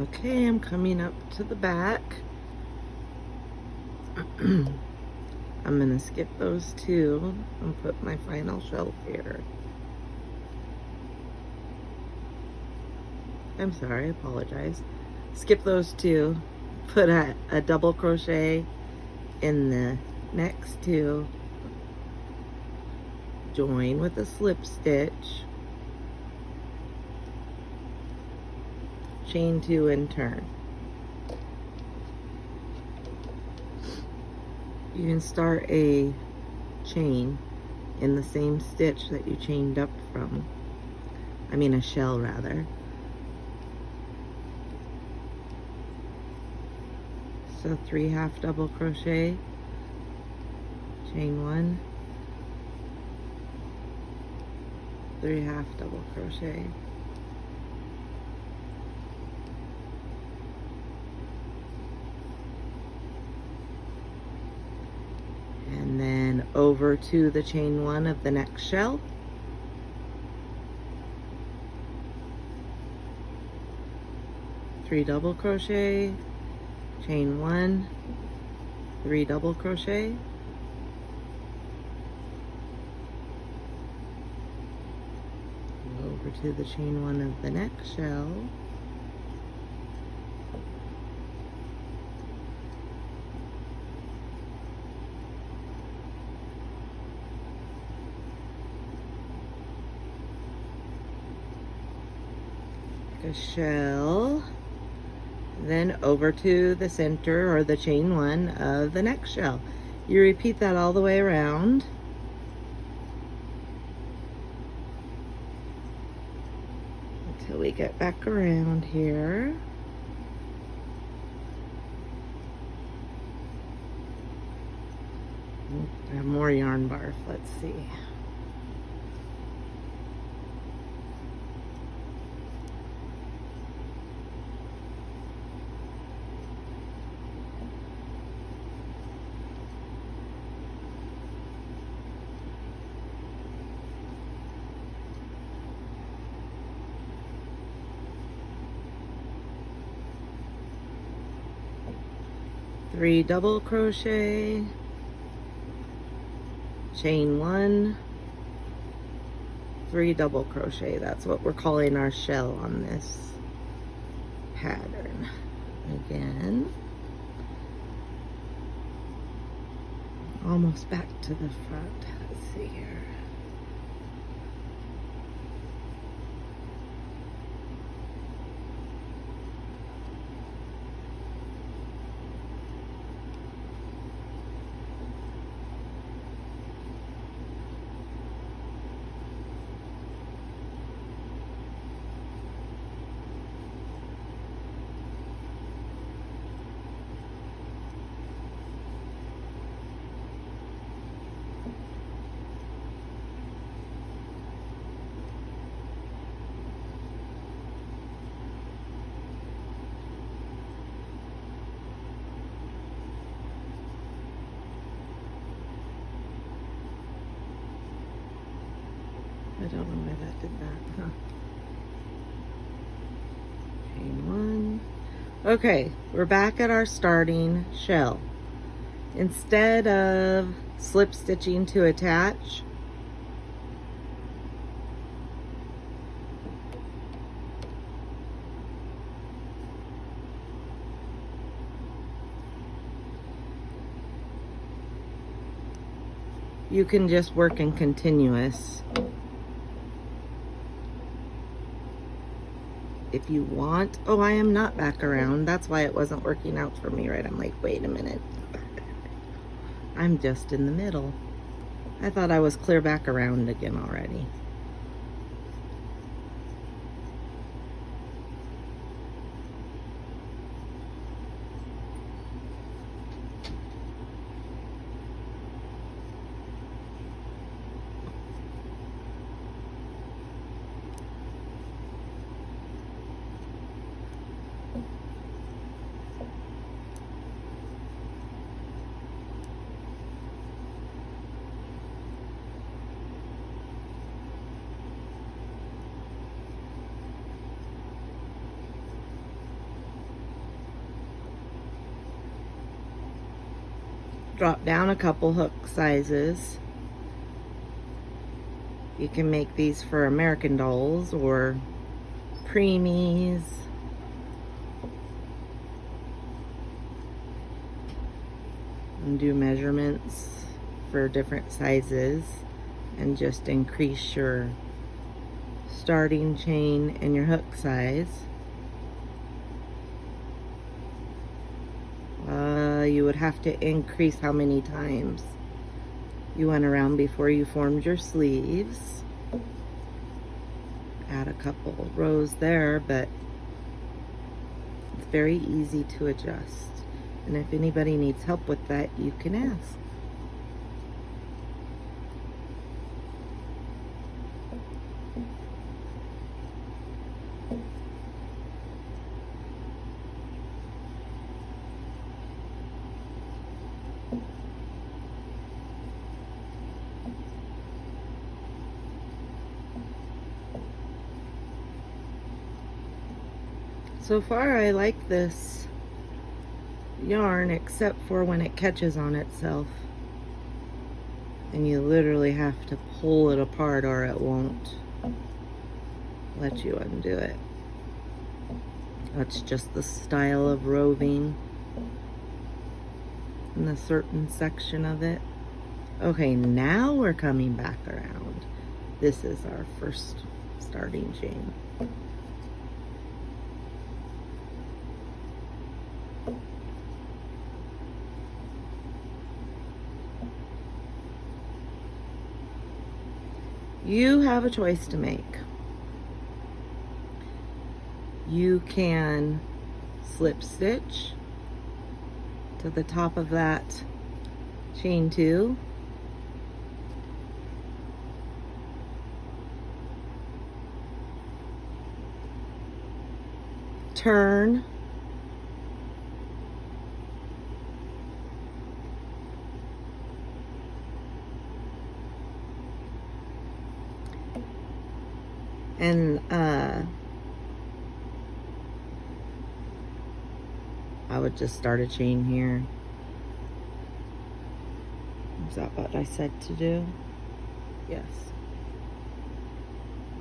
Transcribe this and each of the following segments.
Okay, I'm coming up to the back. I'm gonna skip those two and put my final shelf here. I'm sorry, I apologize. Skip those two, put a double crochet in the next two, join with a slip stitch, chain two and turn. You can start a chain in the same stitch that you chained up from. I mean a shell rather. So 3 half double crochet, chain one, 3 half double crochet, and then over to the chain one of the next shell, three double crochet, chain one, 3 double crochet, over to the chain one of the next shell, a shell, then over to the center or the chain one of the next shell. You repeat that all the way around. Until we get back around here. I have more yarn barf, let's see. Three double crochet, chain one, 3 double crochet. That's what we're calling our shell on this pattern. Again, almost back to the front. Let's see here. I don't know why that did that, huh? Chain one. Okay, we're back at our starting shell. Instead of slip stitching to attach, you can just work in continuous. If you want. Oh, I am not back around. That's why it wasn't working out for me, right? I'm like, wait a minute. I'm just in the middle. I thought I was clear back around again already. drop down a couple hook sizes. You can make these for American Dolls or preemies. And do measurements for different sizes and just increase your starting chain and your hook size. You would have to increase how many times you went around before you formed your sleeves. Add a couple rows there, but it's very easy to adjust. And if anybody needs help with that, you can ask. So far, I like this yarn, except for when it catches on itself. And you literally have to pull it apart or it won't let you undo it. That's just the style of roving in a certain section of it. Okay, now we're coming back around. This is our first starting chain. You have a choice to make. You can slip stitch to the top of that chain 2. Turn. And I would just start a chain here. Is that what I said to do? Yes.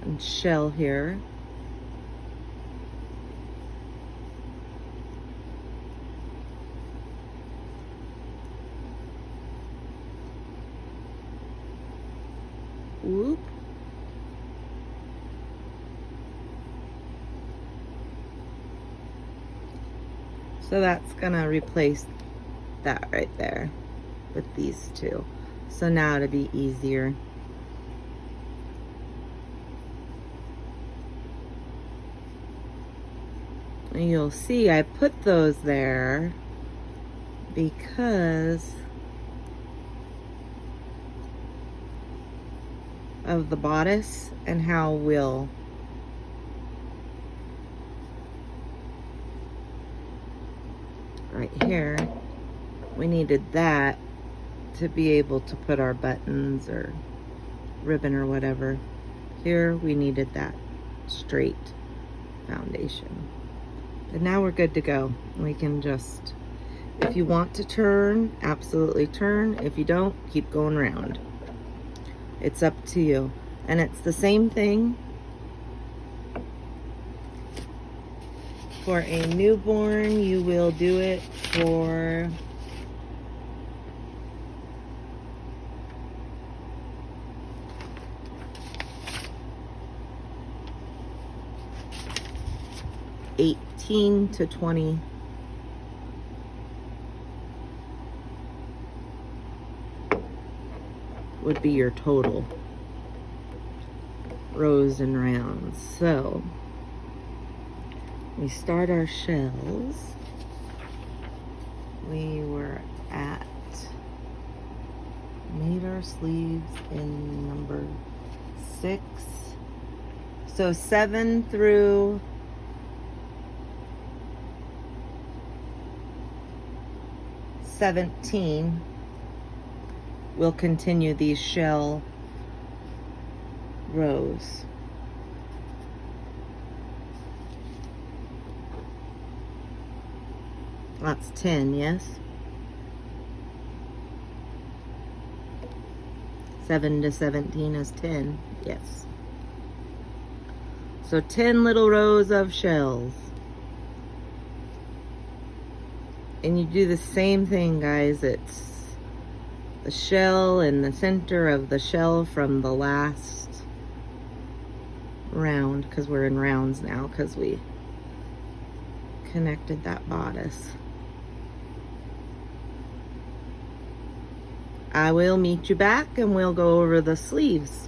And shell here. Whoop. So that's gonna replace that right there with these two. So now to be easier, and you'll see I put those there because of the bodice and how we'll right here, we needed that to be able to put our buttons or ribbon or whatever. Here we needed that straight foundation. But now we're good to go. We can just, if you want to turn, absolutely turn. If you don't, keep going around. It's up to you. And it's the same thing for a newborn. You will do it for $18 to $20 would be your total rows and rounds. So we start our shells. We were at, made our sleeves in number 6. So 7 through 17, we'll continue these shell rows. That's 10, yes? 7 to 17 is 10. Yes. So 10 little rows of shells. And you do the same thing, guys. It's the shell in the center of the shell from the last round, because we're in rounds now because we connected that bodice. I will meet you back and we'll go over the sleeves.